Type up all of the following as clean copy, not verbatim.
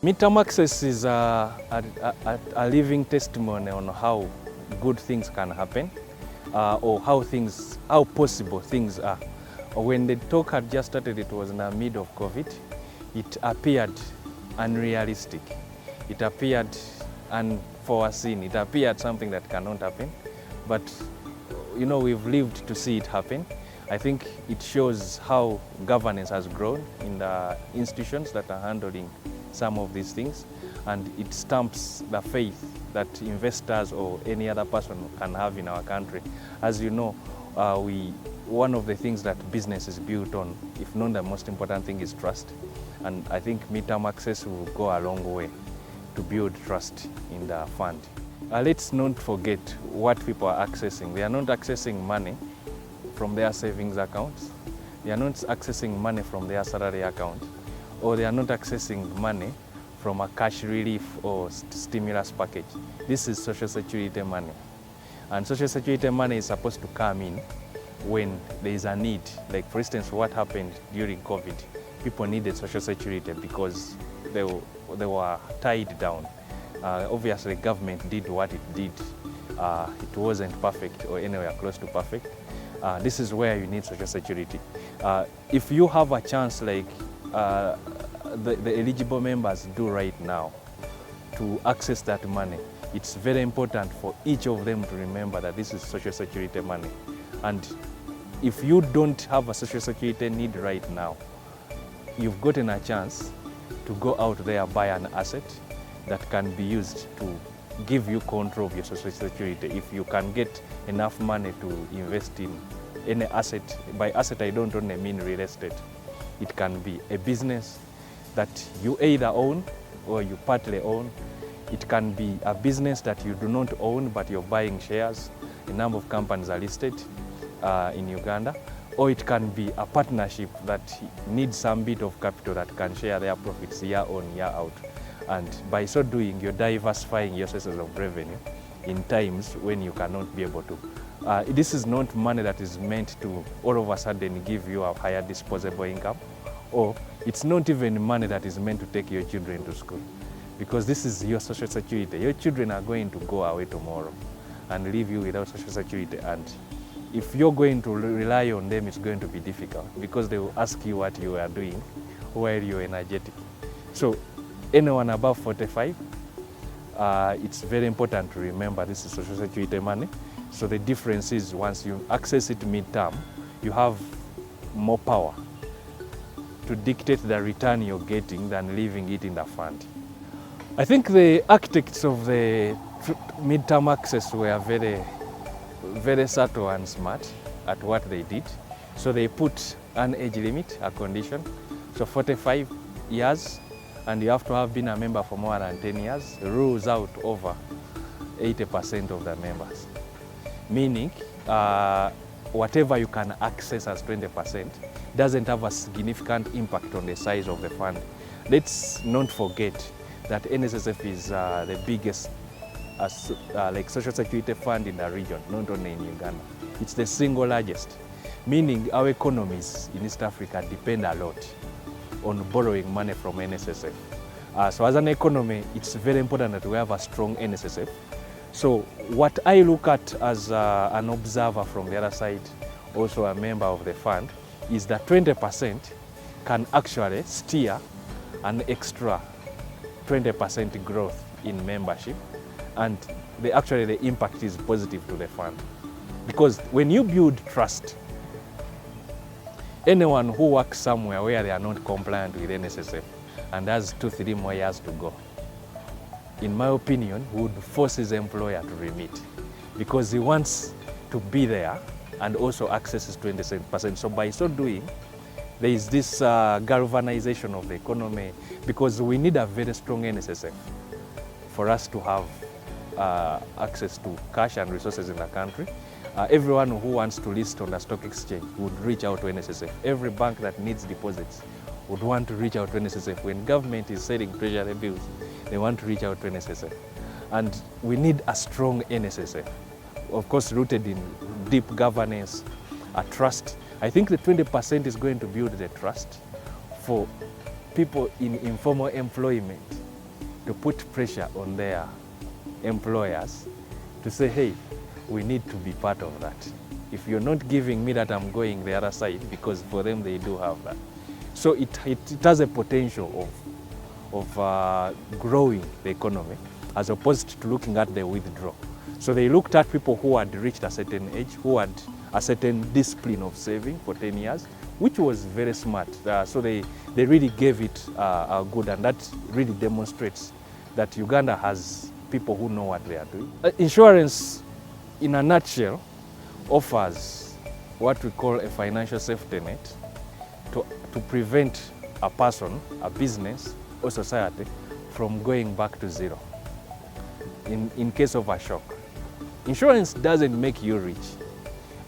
Midterm access is a living testimony on how good things can happen or how possible things are. When the talk had just started, it was in the mid of COVID, it appeared unrealistic. It appeared unforeseen. It appeared something that cannot happen. But, you know, we've lived to see it happen. I think it shows how governance has grown in the institutions that are handling some of these things, and it stamps the faith that investors or any other person can have in our country. As you know, one of the things that business is built on, if not the most important thing, is trust. And I think midterm access will go a long way to build trust in the fund. Let's not forget what people are accessing. They are not accessing money from their savings accounts. They are not accessing money from their salary account, or they are not accessing money from a cash relief or stimulus package. This is social security money. And social security money is supposed to come in when there is a need. Like, for instance, what happened during COVID, people needed social security because they were tied down. Obviously, government did what it did. It wasn't perfect or anywhere close to perfect. This is where you need social security. If you have a chance like the eligible members do right now to access that money, it's very important for each of them to remember that this is social security money. And if you don't have a social security need right now, you've gotten a chance to go out there, buy an asset that can be used to give you control of your social security. If you can get enough money to invest in any asset, by asset I don't only mean real estate. It can be a business that you either own or you partly own. It can be a business that you do not own but you're buying shares. A number of companies are listed in Uganda. Or it can be a partnership that needs some bit of capital that can share their profits year on, year out. And by so doing, you're diversifying your sources of revenue in times when you cannot be able to. This is not money that is meant to all of a sudden give you a higher disposable income, or it's not even money that is meant to take your children to school, because this is your social security. Your children are going to go away tomorrow and leave you without social security, and if you're going to rely on them, it's going to be difficult because they will ask you what you are doing while you're energetic. So anyone above 45, it's very important to remember this is social security money. So the difference is once you access it midterm, you have more power to dictate the return you're getting than leaving it in the fund. I think the architects of the midterm access were very subtle and smart at what they did. So they put an age limit, a condition. So 45 years, and you have to have been a member for more than 10 years, rules out over 80% of the members. Meaning, whatever you can access as 20% doesn't have a significant impact on the size of the fund. Let's not forget that NSSF is the biggest like social security fund in the region, not only in Uganda. It's the single largest, meaning our economies in East Africa depend a lot on borrowing money from NSSF. So as an economy, it's very important that we have a strong NSSF. So what I look at as an observer from the other side, also a member of the fund, is that 20% can actually steer an extra 20% growth in membership, and the impact is positive to the fund. Because when you build trust, anyone who works somewhere where they are not compliant with NSSF and has 2-3 more years to go, in my opinion, would force his employer to remit, because he wants to be there and also accesses 20%. So by so doing, there is this galvanization of the economy, because we need a very strong NSSF for us to have access to cash and resources in the country. Everyone who wants to list on the stock exchange would reach out to NSSF. Every bank that needs deposits would want to reach out to NSSF. When government is selling treasury bills, they want to reach out to NSSF. And we need a strong NSSF, of course rooted in deep governance, a trust. I think the 20% is going to build the trust for people in informal employment to put pressure on their employers to say, hey, we need to be part of that. If you're not giving me that, I'm going the other side, because for them they do have that. So it has a potential of growing the economy as opposed to looking at the withdrawal. So they looked at people who had reached a certain age, who had a certain discipline of saving for 10 years, which was very smart. So they really gave it a good, and that really demonstrates that Uganda has people who know what they are doing. Insurance, in a nutshell, offers what we call a financial safety net to prevent a person, a business, or society from going back to zero in case of a shock. Insurance doesn't make you rich,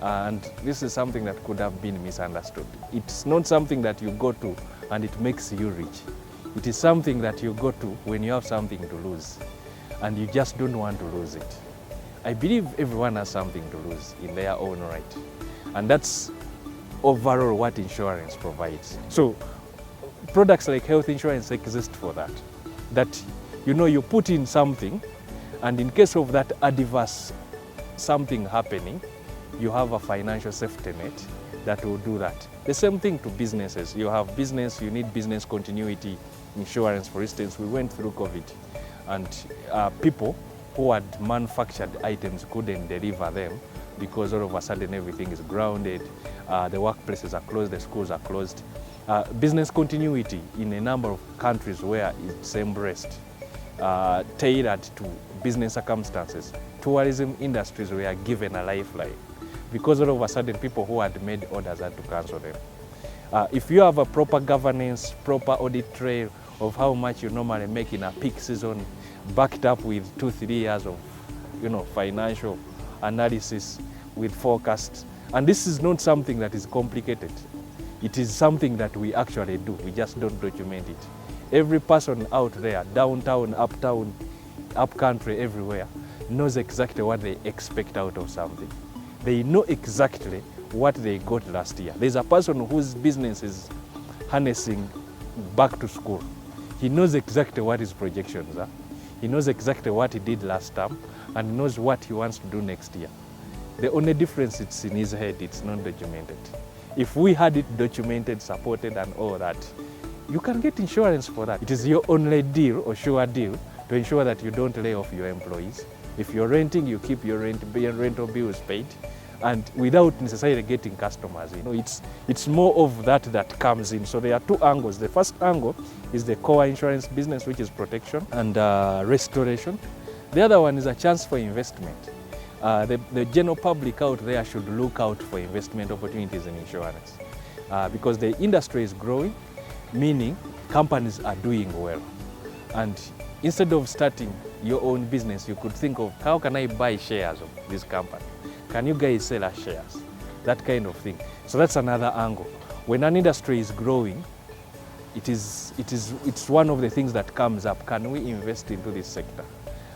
and this is something that could have been misunderstood. It's not something that you go to and it makes you rich. It is something that you go to when you have something to lose and you just don't want to lose it. I believe everyone has something to lose in their own right, and that's overall what insurance provides. So products like health insurance exist for that. That you put in something, and in case of that adverse something happening, you have a financial safety net that will do that. The same thing to businesses. You have business, you need business continuity insurance. For instance, we went through COVID, and people who had manufactured items couldn't deliver them because all of a sudden everything is grounded, the workplaces are closed, the schools are closed. Business continuity in a number of countries where it's embraced, tailored to business circumstances. Tourism industries were given a lifeline because all of a sudden people who had made orders had to cancel them. If you have a proper governance, proper audit trail of how much you normally make in a peak season, backed up with 2-3 years of financial analysis with forecasts, and this is not something that is complicated. It is something that we actually do. We just don't document it. Every person out there, downtown, uptown, upcountry, everywhere, knows exactly what they expect out of something. They know exactly what they got last year. There's a person whose business is harnessing back to school. He knows exactly what his projections are. He knows exactly what he did last term, and he knows what he wants to do next year. The only difference is in his head, it's not documented. If we had it documented, supported, and all that, you can get insurance for that. It is your only deal or sure deal to ensure that you don't lay off your employees. If you're renting, you keep your rental bills paid, and without necessarily getting customers in. It's more of that comes in. So there are two angles. The first angle is the core insurance business, which is protection and restoration. The other one is a chance for investment. The general public out there should look out for investment opportunities in insurance because the industry is growing, meaning companies are doing well. And instead of starting your own business, you could think of, how can I buy shares of this company? Can you guys sell us shares? That kind of thing. So that's another angle. When an industry is growing, it's one of the things that comes up. Can we invest into this sector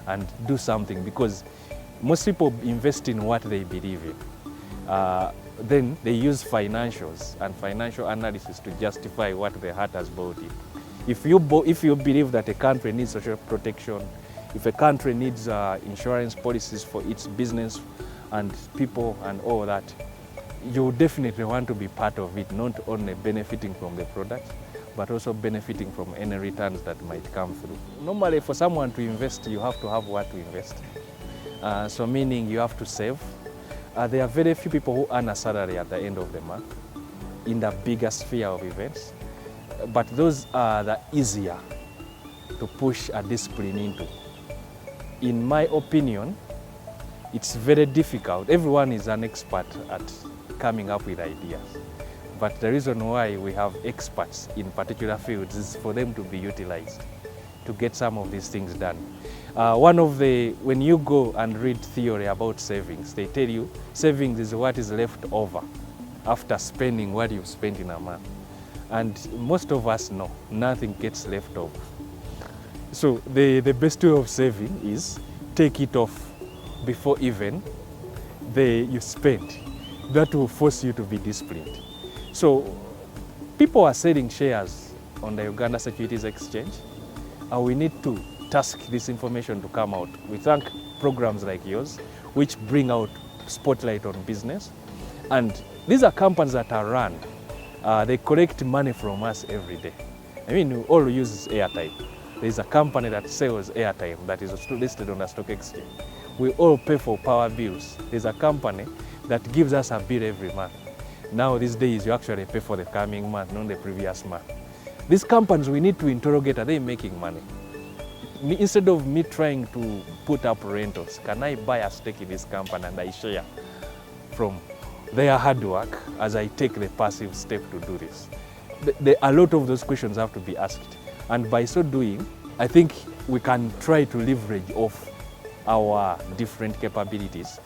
and do something? Because most people invest in what they believe in. Then they use financials and financial analysis to justify what their heart has bought in. If you believe that a country needs social protection, if a country needs insurance policies for its business and people and all that, you definitely want to be part of it, not only benefiting from the product, but also benefiting from any returns that might come through. Normally, for someone to invest, you have to have what to invest. So meaning you have to save. There are very few people who earn a salary at the end of the month in the bigger sphere of events, but those are the easier to push a discipline into. In my opinion, it's very difficult. Everyone is an expert at coming up with ideas, but the reason why we have experts in particular fields is for them to be utilized to get some of these things done. When you go and read theory about savings, they tell you savings is what is left over after spending what you've spent in a month. And most of us know nothing gets left over. So the best way of saving is take it off before even you spend. That will force you to be disciplined. So people are selling shares on the Uganda Securities Exchange, and we need to task this information to come out. We thank programs like yours, which bring out spotlight on business. And these are companies that are run. They collect money from us every day. I mean, we all use airtime. There's a company that sells airtime that is listed on the stock exchange. We all pay for power bills. There's a company that gives us a bill every month. Now these days you actually pay for the coming month, not the previous month. These companies we need to interrogate, are they making money? Instead of me trying to put up rentals, can I buy a stake in this company and I share from their hard work as I take the passive step to do this? A lot of those questions have to be asked. And by so doing, I think we can try to leverage off our different capabilities